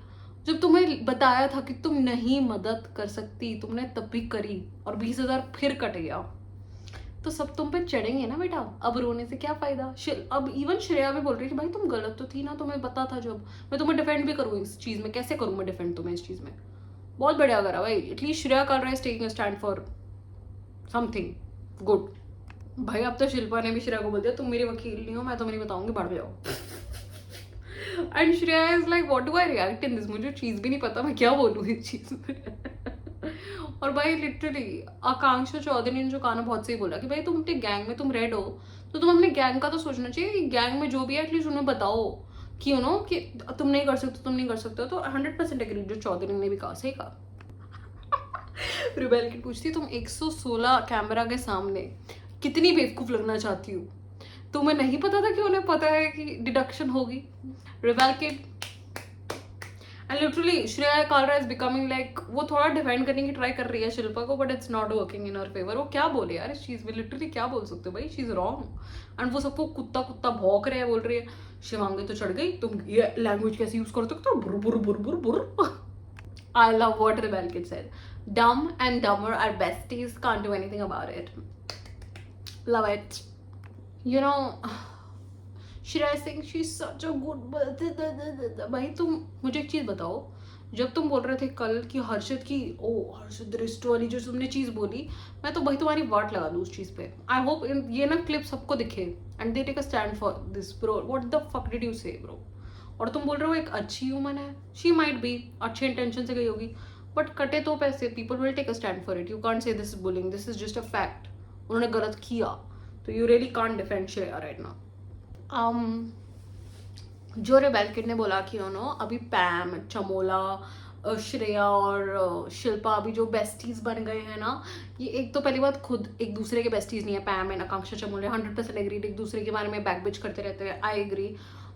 जब तुम्हें बताया था कि तुम नहीं मदद कर सकती तुमने तब भी करी, और 20,000 फिर कट गया, तो सब तुम पे चढ़ेंगे ना बेटा। अब रोने से क्या फायदा। अब इवन श्रेया भी बोल रही थी भाई तुम गलत तो थी ना, तुम्हें पता था। जब मैं तुम्हें डिफेंड भी करूँ इस चीज में, कैसे करूँ मैं डिफेंड तुम्हें इस चीज में। बहुत बढ़िया करा भाई, एटलीस्ट श्रेया कर रहा है taking a stand for something good. भाई अब तो शिल्पा ने भी श्रेया को बोल दिया तुम मेरी वकील नहीं हो, मैं तुम्हें नहीं बताऊंगी, बढ़ जाओ। And Shreya is like what do I react in this, मुझे चीज भी नहीं पता मैं क्या बोलूँ इस चीज में और भाई लिटरली आकांक्षा चौधरी ने जो कहा ना बहुत सही बोला कि भाई तुम अपने गैंग में तुम रेड हो तो तुम अपने गैंग का तो सोचना चाहिए। गैंग में जो भी है एटलीस्ट उन्हें बताओ कि यू नो कि तुम नहीं कर सकते, तुम नहीं कर सकते हो। तो 100% एग्री, जो चौधरी ने भी कहा सही कहा। रिबेल किड पूछती तुम 116 कैमरा के सामने कितनी बेवकूफ लगना चाहती हो, तुम्हें नहीं पता था कि उन्हें पता है कि डिडक्शन होगी। Rebel kid and literally Shreya Kalra is becoming like, वो थोड़ा डिफेंड करने की ट्राई कर रही है शिल्पा को, but it's not working in her favour. वो क्या बोले यार इस चीज में, लिटरली क्या बोल सकते हो भाई, शी इज रॉन्ग. एंड वो सबको कुत्ता कुत्ता भौंक रहे हैं, बोल रही है शिवांगी तो चढ़ गई, तुम ये लैंग्वेज कैसे यूज कर सकते हो, बुर बुर बुर बुर बुर. I love what Rebel Kid said. Dumb and dumber are besties. Can't do anything about it. Love it. You know, Shreya Singh, she's such a good. भाई तुम मुझे एक चीज बताओ, जब तुम बोल रहे थे कल कि हर्षद की हर्षद रिस्ट वाली जो तुमने चीज बोली, मैं तो भाई तुम्हारी वाट लगा दूँ उस चीज पे. आई होप ये ना क्लिप सबको दिखे and they take a stand for this. Bro what the fuck did you say bro. और तुम बोल रहे हो एक अच्छी ह्यूमन है, शी माइट बी अच्छे इंटेंशन से गई होगी, बट कटे तो पैसे, people will take a stand for it. You can't say this is bullying, this is just a fact. उन्होंने गलत किया तो you really can't defend Shreya right now. जो रेबेल किड ने बोला कि अभी पैम, चमोला, श्रेया और शिल्पा अभी जो बेस्टीज बन गए हैं ना, ये एक तो पहली बात खुद एक दूसरे के बेस्टीज नहीं है. पैम एंड आकांक्षा चमोला 100% एग्रीड, एक दूसरे के बारे में बैक बिच करते रहते हैं, आई एग्री.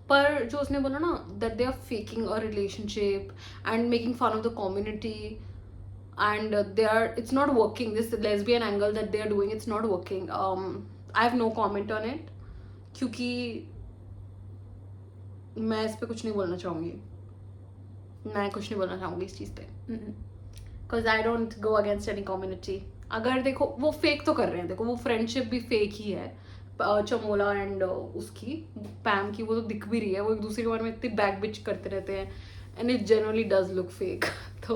पर जो उसने बोला ना that they are faking a relationship and making fun of the community and they are, it's not working. This lesbian angle that they are doing, it's not working. I have no comment on it, क्योंकि मैं इस पर कुछ नहीं बोलना चाहूँगी. मैं कुछ नहीं बोलना चाहूँगी इस चीज़ पे, because I don't go against any community. अगर देखो वो फेक तो कर रहे हैं, देखो वो फ्रेंडशिप भी फेक ही है चमोला एंड उसकी पैम की, वो तो दिख भी रही है, वो एक दूसरे के बारे में इतनी बैक बिच करते रहते हैं and it generally does look fake. तो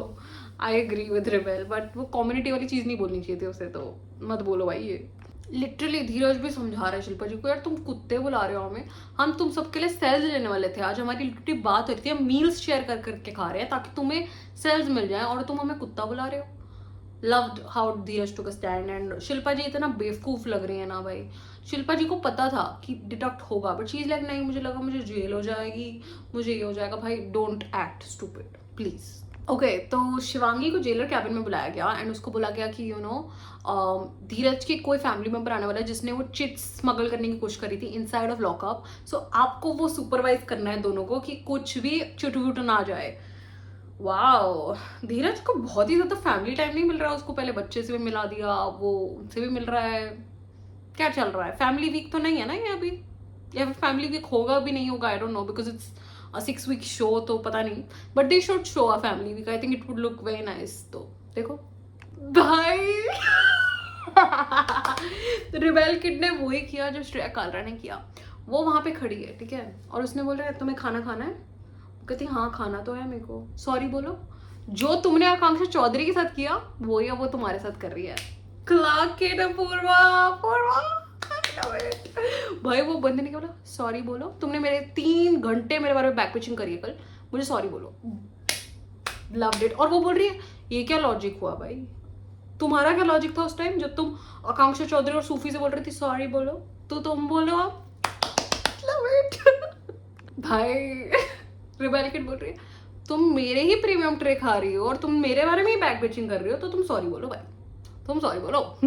I agree with rebel, but वो कम्युनिटी वाली चीज़ नहीं बोलनी चाहिए थी उसे, तो मत बोलो भाई. ये लिटरली धीरज भी समझा रहा है शिल्पा जी को, यार तुम कुत्ते बुला रहे हो हमें, हम तुम सबके लिए सेल्स लेने वाले थे. आज हमारी लिटरली बात हो रही थी, हम मील्स शेयर कर करके खा रहे हैं ताकि तुम्हें सेल्स मिल जाए, और तुम हमें कुत्ता बुला रहे हो. Loved how Dheeraj took a stand. And Shilpa ji इतना बेवकूफ़ लग रही है ना भाई. शिल्पा जी को पता था कि डिडक्ट होगा, बट चीज़ लाइक नहीं, मुझे लगा मुझे जेल हो जाएगी, मुझे ये हो जाएगा. भाई don't act stupid please. Okay, तो शिवांगी को जेलर कैबिन में बुलाया गया एंड उसको बोला गया कि धीरज के कोई फैमिली मेंबर आने वाला है जिसने वो चिट्स स्मगल करने की कोशिश करी थी इनसाइड ऑफ लॉकअप. सो आपको वो सुपरवाइज करना है दोनों को कि कुछ भी चुट वुट ना आ जाए. वाओ, धीरज को बहुत ही ज़्यादा फैमिली टाइम नहीं मिल रहा है. उसको पहले बच्चे से भी मिला दिया, वो उनसे भी मिल रहा है. क्या चल रहा है? फैमिली वीक तो नहीं है ना ये अभी, या फिर फैमिली वीक होगा भी नहीं होगा, I don't know, because it's a 6-week show, तो पता नहीं, but they should show a family week. I think it would look very nice. तो देखो भाई रिबेल किड ने वही किया जो श्रेया कालरा ने किया. वो वहां पे खड़ी है, ठीक है, और उसने बोला है तुम्हें खाना खाना है, कहती हाँ खाना तो है मेरे को, सॉरी बोलो. जो तुमने आकांक्षा चौधरी के साथ किया वही अब वो तुम्हारे साथ कर रही है. क्लार्क पूर्वा भाई वो बंदे ने क्या बोला, सॉरी बोलो, तुमने मेरे 3 घंटे मेरे बारे में बैक पिचिंग करी है कल, मुझे सॉरी बोलो. Loved it. और वो बोल रही है ये क्या लॉजिक हुआ भाई, तुम्हारा क्या लॉजिक था उस टाइम जब तुम आकांक्षा चौधरी और सूफी से बोल रही थी सॉरी बोलो, तो तुम बोलो आप. Love it. भाई रिबेल किड बोल रही है तुम मेरे ही प्रीमियम ट्रे खा रही हो और तुम मेरे बारे में ही बैक पिचिंग कर रही हो, तो तुम सॉरी बोलो भाई, तुम सॉरी बोलो.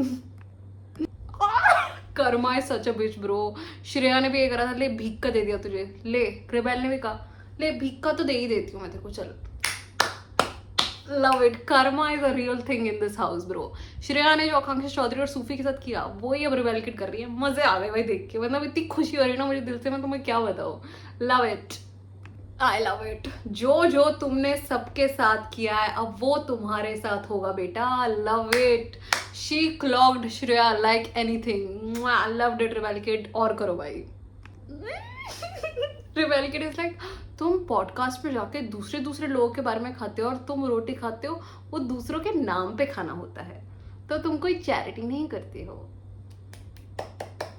Karma is such a bitch bro. Shreya ने भी ये करा था, ले भीख का दे दिया तुझे, ले. रिबेल ने भी कहा ले भीख का तो दे ही देती हूँ मैं तेरे को, चल. Love it. Karma is a real thing in this house bro. Shreya ने जो आकांक्षा चौधरी और सूफी के साथ किया वो ही अब रिबेल किड कर रही है. मजे आ गए भाई देख के, मतलब इतनी खुशी हो रही है ना मुझे दिल से, मैं तुम्हें क्या बताऊँ. Love it, I love it. जो जो तुमने सबके साथ किया है अब वो तुम्हारे साथ होगा बेटा. Love it. She clogged Shreya like anything. Loved it rebel kid. और करो भाई. रिबेल किड इज लाइक तुम पॉडकास्ट में जाके दूसरे दूसरे लोगों के बारे में खाते हो और तुम रोटी खाते हो, वो दूसरों के नाम पे खाना होता है, तो तुम कोई चैरिटी नहीं करते हो.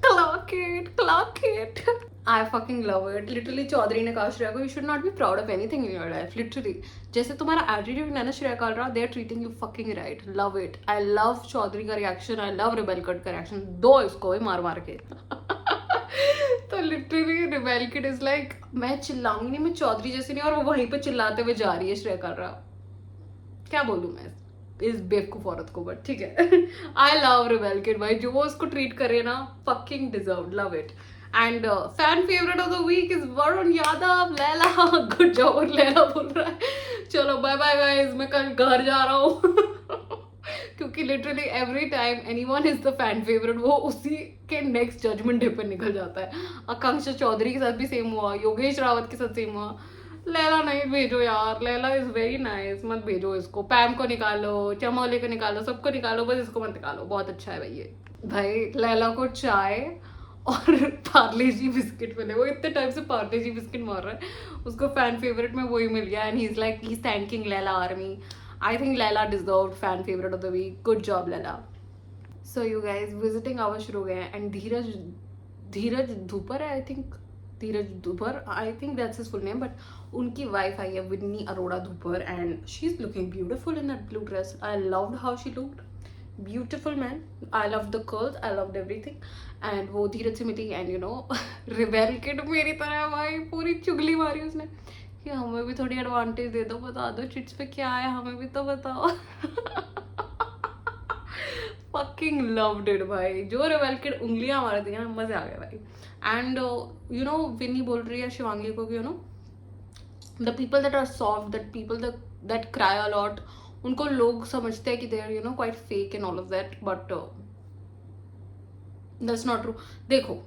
Clock it, clock it. I fucking love it. Literally Chaudhary ने कहा श्रेया को you should not be proud of anything in your life. Literally जैसे तुम्हारा attitude है ना Shreya Kalra, they are treating you fucking right. Love it. I love Chaudhary का reaction. I love rebel kid का reaction. दो इसको ही मार मार के. तो literally rebel kid is like मैं चिल्लाऊंगी नहीं, मैं चौधरी जैसे नहीं, और वो वहीं पे चिल्लाते हुए जा रही है श्रेया कालरा. क्या बोलूं मैं इस बेवकूफ औरत को, बट ठीक है. आई लव रिबेल किड भाई, जो वो उसको ट्रीट करे ना fucking deserve. Love it. And fan favourite of the week is Varun Yadav. Laila good job. और लैला बोल रहा है चलो बाय बाय गाइस, मैं कल घर जा रहा हूँ क्योंकि literally every time anyone is the fan favourite, वो उसी के नेक्स्ट जजमेंट डे पर निकल जाता है। आकांक्षा चौधरी के साथ भी सेम हुआ, योगेश रावत के साथ सेम हुआ। लैला नहीं भेजो यार, लैला इज वेरी नाइस, मत भेजो इसको। पैम को निकालो, चमोले को निकालो, सबको निकालो, बस इसको मत निकालो। बहुत अच्छा है भाई ये। भाई लैला को चाय और पार्ले जी बिस्किट मिले, वो इतने टाइम से पार्ले जी बिस्किट मार रहा है, उसको फैन फेवरेट में वही मिल गया and he is like he is thanking Laila army. I think Laila deserved fan favourite of the week, good job Laila. So you guys visiting hour शुरू हो गए एंड धीरज धूपर है, I think Dheeraj Dhoopar, I think that's his full name, but उनकी wife आई है Vinny Arora Dhoopar and she is looking beautiful in that blue dress. I loved how she looked, beautiful man. I love the curls, I loved everything. And वो धीरज से मिली and you know rebel kid मेरी तरह भाई पूरी चुगली मारी उसने कि हमें भी थोड़ी एडवांटेज दे दो, बता दो चिट्स पे क्या है, हमें भी तो बताओ फकिंग लव्ड इट भाई। जो रिबेल किड उंगलियां मारती है ना, मजे आ गए भाई। एंड यू नो विन्नी बोल रही है शिवांगी को कि you know the people that are soft, that people that cry a lot, उनको लोग समझते हैं कि they are you know quite fake and all of that, but that's not true. देखो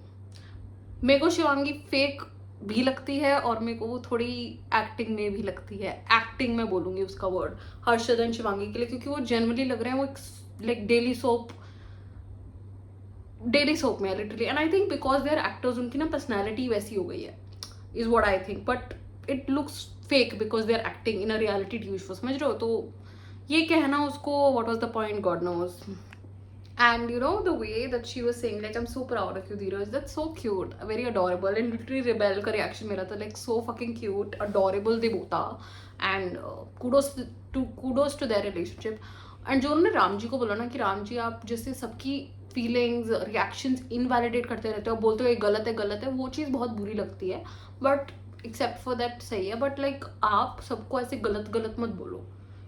मेरे को शिवांगी फेक भी लगती है और मेरे को वो थोड़ी एक्टिंग में भी लगती है। एक्टिंग में बोलूंगी उसका वर्ड हर्षद एंड शिवांगी के लिए, क्योंकि वो जनरली लग रहे हैं वो लाइक डेली सोप में literally. And I think because they are actors, उनकी ना पर्सनैलिटी वैसी हो गई है, is what I think, but it looks fake because they are acting in a reality TV show, समझ रहे हो? तो ये कहना उसको what was the point, God knows. And you know the way that she was saying like I'm so proud of you Dheeraj, that's so cute, very adorable, and literally rebel का reaction मेरा था like so fucking cute, adorable they both are, and kudos to their relationship। and जो उन्होंने राम जी को बोला ना कि राम जी आप जैसे सबकी फीलिंग्स रिएक्शंस इनवैलिडेट करते रहते हो, बोलते हो ये गलत है, वो चीज़ बहुत बुरी लगती है, बट एक्सेप्ट फॉर दैट सही है, बट लाइक आप सबको ऐसे गलत मत बोलो।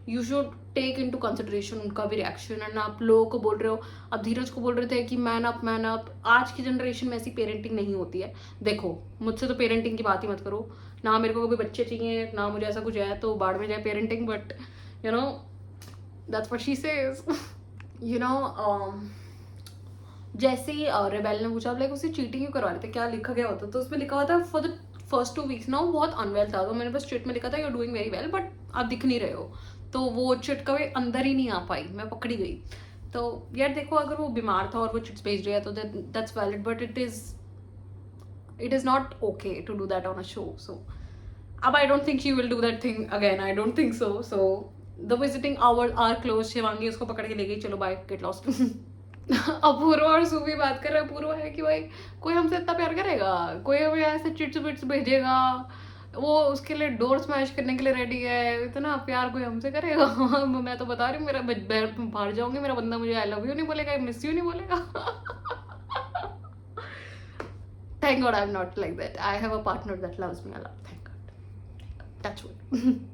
You should take into consideration उनका भी रिएक्शन। एंड आप लोगों को बोल रहे हो, अब धीरज को बोल रहे थे कि मैन अप। आज की जनरेशन में ऐसी पेरेंटिंग नहीं होती है। देखो मुझसे तो पेरेंटिंग की बात ही मत करो ना, मेरे को कभी बच्चे चाहिए ना मुझे ऐसा कुछ है, तो बाढ़ में जाए parenting, but you know that's what she says. You know जैसे ही रेबेल ने पूछा लाइक उसे चीटिंग क्यों करवा रहे थे, क्या लिखा गया होता, तो उसमें लिखा हुआ था फॉर द फर्स्ट 2 वीक्स ना वो बहुत अनवेल था, तो मैंने बस चिट में लिखा था you are doing very well but आप दिख नहीं रहे हो, तो वो चिट कभी अंदर ही नहीं आ पाई, मैं पकड़ी गई। तो यार देखो अगर वो बीमार था और वो चिट्स भेज रहा है तो that's valid, but it is not okay to do that on a show. So अब I don't think she will do that thing again, I don't think so. So the visiting hour are close, Shivangi उसको पकड़ के ले गई, चलो bye get lost. अपूर्व और सुबह बात कर रहे हैं, अपूर्व है कि भाई कोई हमसे इतना प्यार करेगा, कोई हमें ऐसे चिट्स विट्स भेजेगा, वो उसके लिए डोर स्मैश करने के लिए रेडी है, इतना प्यार कोई हमसे करेगा? मैं तो बता रही हूँ मेरा बाहर जाऊंगी, मेरा बंदा मुझे आई लव यू नहीं बोलेगा, आई मिस यू नहीं बोलेगा। Thank God I am not like that, I have a partner that loves me a lot, thank God, touch wood.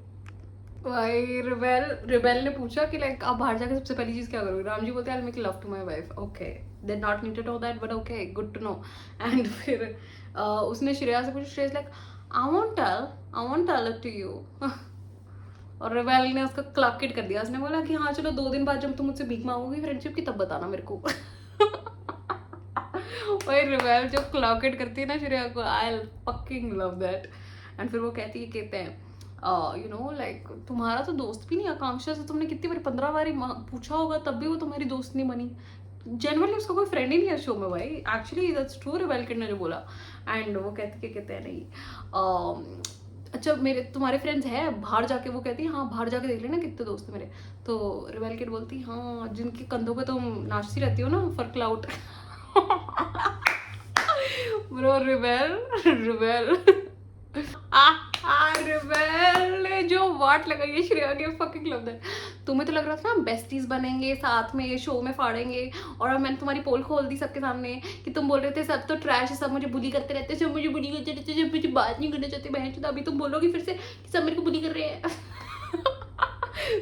भाई रिबेल ने पूछा कि लाइक आप बाहर जाकर सबसे पहली चीज क्या करोगे, राम जी बोलते हैं I will make love to my wife. Okay they not need to know that but okay good to know. And फिर उसने श्रेया से पूछा, Shreya like I won't tell it to you। और रिबेल ने उसका क्लॉक इट कर दिया, उसने बोला कि हाँ चलो 2 दिन बाद जब तुम मुझसे भीख मांगोगी फ्रेंडशिप की तब बताना मेरे को। भाई रिबेल जो क्लॉक इट करती है ना श्रेया को, आई फकिंग लव दैट। एंड फिर वो कहते हैं यू नो लाइक तुम्हारा तो दोस्त भी नहीं, आकांक्षा से तुमने कितनी बार 15 बार पूछा होगा तब भी वो तुम्हारी दोस्त नहीं बनी, जनरली उसका कोई फ्रेंड ही नहीं है शो में भाई, actually that's true rebel kid ने जो बोला। एंड वो कहते हैं नहीं अच्छा मेरे तुम्हारे फ्रेंड्स हैं बाहर जाके, वो कहती है हाँ बाहर जाके देख लेना कितने दोस्त हैं मेरे, तो रिबेल किड बोलती हाँ जिनके कंधों पे तुम नाचती रहती हो ना for cloud. Bro rebel rebel ने जो वाट लगाई है श्रेया के, फकिंग लव दैट। तुम्हें तो लग रहा था ना बेस्टीज बनेंगे साथ में ये शो में फाड़ेंगे, और अब मैंने तुम्हारी पोल खोल दी सबके सामने कि तुम बोल रहे थे सब तो ट्रैश है, सब मुझे बुली करते रहते, सब मुझे बुली करते रहते, जब मुझे बात नहीं करना चाहते बहन, तो अभी तुम बोलोगी फिर से कि सब मेरे को बुली कर रहे हैं।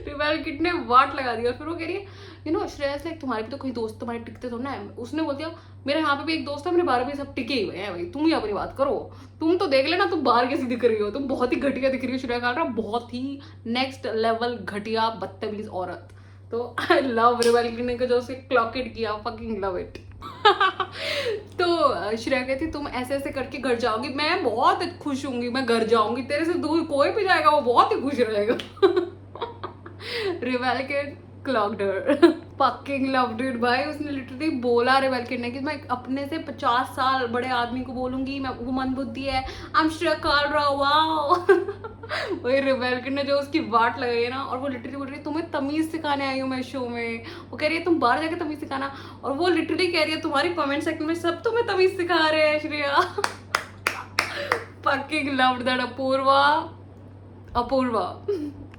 रिबेल किड ने वाट लगा दिया, फिर वो कह रही है यू नो श्रेया लाइक तुम्हारे भी तो कोई दोस्त तुम्हारे टिकते तो ना है। उसने बोल दिया मेरे यहाँ पे भी एक दोस्त है, मेरे बारे में सब टिके हुए हैं भाई, तुम ही अपनी बात करो, तुम तो देख लेना तुम बाहर कैसी दिख रही हो, तुम बहुत ही घटिया दिख रही हो श्रेया खालरा, बहुत ही नेक्स्ट लेवल घटिया बदतमीज औरत। तो आई लव रिवेल ने जो उसे क्लॉक इट किया, फकिंग लव इट। तो श्रेया कहती तुम ऐसे ऐसे करके घर जाओगी, मैं बहुत खुश हूँगी, मैं घर जाऊंगी, तेरे से दूर कोई भी जाएगा वो बहुत ही खुश रहेगा। रिवेल के clogged her, fucking loved it भाई। उसने लिटरली बोला रिवेल किड ने कि मैं अपने से 50 साल बड़े आदमी को बोलूंगी मैं वो मंदबुद्धि है, आई एम श्रेया खालरा, वाओ। वही रिवेल किड ने जो उसकी वाट लगाई है ना, और वो लिटरली बोल रही है तुम्हें तमीज सिखाने आई हूँ मैं शो में, वो कह रही है तुम बाहर जाके तमीज सिखाना, और वो लिटरली कह रही है तुम्हारी कमेंट सेक्शन में सब तुम्हें तमीज सिखा रहे हैं Shreya. Fucking loved that Apoorva, Apoorva.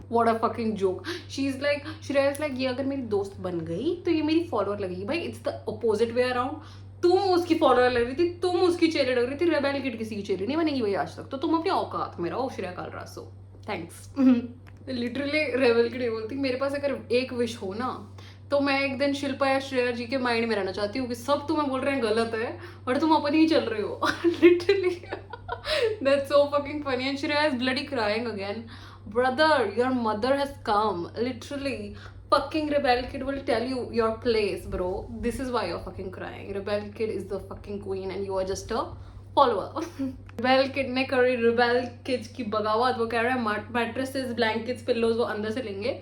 What a fucking joke. She's like, Shreya is like, ये अगर मेरी दोस्त बन गई तो ये मेरी फॉलोअर लगेगी। भाई it's the opposite way around, तुम उसकी फॉलोअर लग रही थी, तुम उसकी चेहरे लग रही थी, रेबेल किड किसी की चेहरे नहीं बनेगी भाई आज तक, तो तुम अपनी औकात में रहो Shreya Kalra. So thanks. Literally rebel kid बोलती मेरे पास अगर एक विश हो ना तो मैं एक दिन शिल्पा या श्रेया जी के माइंड में रहना चाहती हूँ कि सब तुम्हें बोल रहे हैं गलत है और तुम अपनी ही चल रहे हो। Literally that's so fucking funny and Shreya is bloody crying again. Brother, your mother has come. Literally, fucking Rebel Kid will tell you your place, bro. This is why you're fucking crying. Rebel Kid is the fucking queen and you are just a follower. Rebel Kid ने करी Rebel Kids की बगावत। वो कह रहा है mattresses, blankets, pillows वो अंदर से लेंगे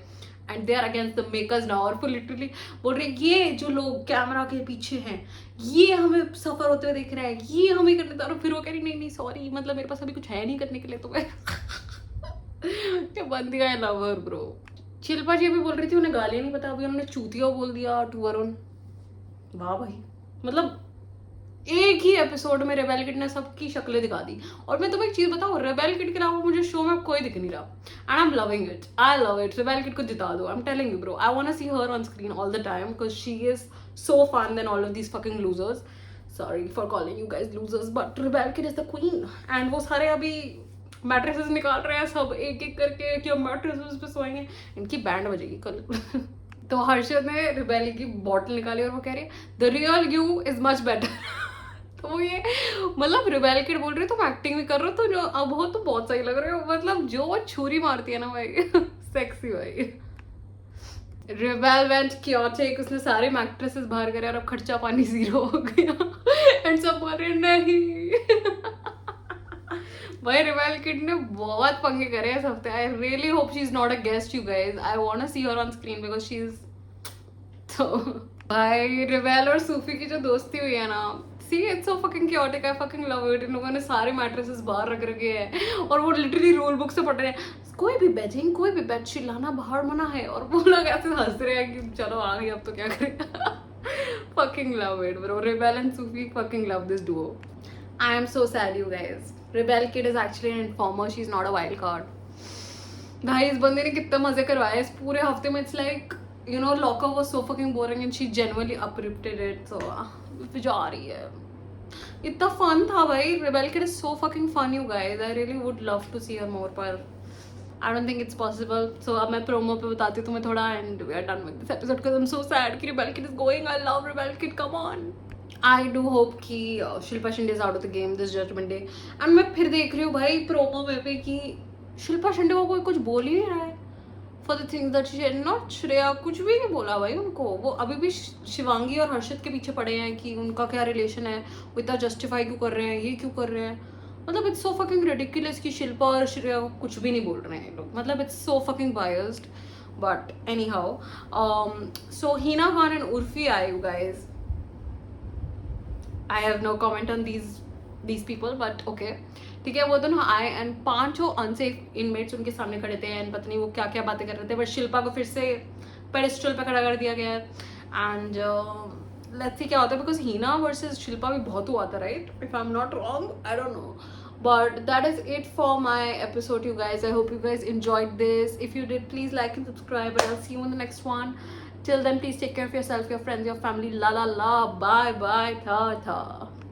and they are against the makers now। और वो literally बोल रहे ये जो लोग कैमरा के पीछे हैं ये हमें सफर होते हुए देख रहे हैं, ये हमें करने था। और फिर वो कह रही नहीं नहीं सॉरी, मतलब मेरे पास अभी कुछ है नहीं करने के लिए, तो मैं क्या बंदी का लवर ब्रो। शिल्पा जी अभी बोल रही थी उन्हें गाली नहीं पता, अभी उन्होंने चूतिया बोल दिया टू वरुण। वाह भाई, मतलब एक ही एपिसोड में रेबेल किड ने सबकी शक्लें दिखा दी। और मैं तुम्हें एक चीज बताऊं, रेबेल किड के अलावा मुझे शो में कोई दिख नहीं रहा and I am loving it, I love it. Rebel Kid को जिता दो, I am telling you bro, I want to see her on screen all the time because she is so fun then all of these fucking losers. Sorry for calling you guys losers but Rebel Kid is the queen. And वो सारे अभी mattresses निकाल रहे हैं सब एक एक करके कि हम मैट्रेसेस पे सोएंगे, इनकी बैंड बजेगी कल। तो हर्षद ने रिबेल की बॉटल निकाली और वो कह रही है the real you is much better. तो ये मतलब रिबेल किड बोल रही तुम एक्टिंग भी कर रहे हो तो जो अब हो तो बहुत सही लग रहे हो, मतलब जो वो छुरी मारती है ना भाई, सेक्सी भाई। रिबेल वेंट क्योटिक, उसने सारे मैट्रेसेस बाहर करे और अब खर्चा पानी जीरो हो गया एंड सब बोल रहे नहीं। भाई रिबेल किड ने बहुत पंगे करे इस हफ्ते। I really hope she is not a guest you guys, I want to see her on screen because she is तो। भाई रिबेल और सूफी की जो दोस्ती हुई है ना, see it's so fucking chaotic, I fucking love it. इन लोगों ने सारे मैट्रेसेस बाहर रख रखे हैं और वो लिटरली रूल बुक से पढ़ रहे हैं कोई भी बेडिंग कोई भी बेडशीट लाना बाहर मना है, और वो लोग ऐसे हंस रहे हैं कि चलो आ गई अब तो क्या करें। Fucking love it bro, rebel and Sufi fucking love this Duo. I am so sad you guys. Rebel Kid is actually an informer. She's not a wild card. भाई इस बंदे ने कितना मजे करवाए इस पूरे हफ्ते में। It's like you know Lockup was so fucking boring and she genuinely uplifted it. So जा रही है, इतना fun था भाई। Rebel Kid is so fucking fun you guys. I really would love to see her more पर I don't think it's possible. So अब मैं promo पे बताती हूँ तुम्हें थोड़ा and we are done with this episode because I'm so sad कि Rebel Kid is going. I love Rebel Kid. Come on. I do hope कि Shilpa Shinde is out of the game this judgement day. And मैं फिर देख रही हूँ भाई promo में पे कि शिल्पा शिंदे को कोई कुछ बोल ही नहीं रहा है for the things that she not. Shreya कुछ भी नहीं बोला भाई उनको, वो अभी भी शिवांगी और हर्षद के पीछे पड़े हैं कि उनका क्या रिलेशन है, वो इतना जस्टिफाई क्यों कर रहे हैं, ये क्यों कर रहे हैं। मतलब इट्स सो फकिंग रिडिकुलस कि शिल्पा और श्रेया को कुछ भी नहीं बोल रहे हैं लोग, मतलब it's so fucking biased. But anyhow so Hina Khan and Urfi आए you guys. I have no comment on these people but okay ठीक है। वो दोनों आए एंड पांचों अनसेफ इनमेट्स उनके सामने खड़े थे एंड पता नहीं वो क्या क्या बातें कर रहे थे, बट शिल्पा को फिर से पेडेस्टल पे खड़ा कर दिया गया एंड लेट्स सी क्या होता है बिकॉज हीना वर्सेस शिल्पा भी बहुत हुआ था right, if I am not wrong, I don't no. But that is it for my episode you guys. I hope you guys enjoyed this. If you did, please like and subscribe and I'll see you in the next one. Till then, please take care of yourself, your friends, your family. La la la. Bye bye. Tha tha.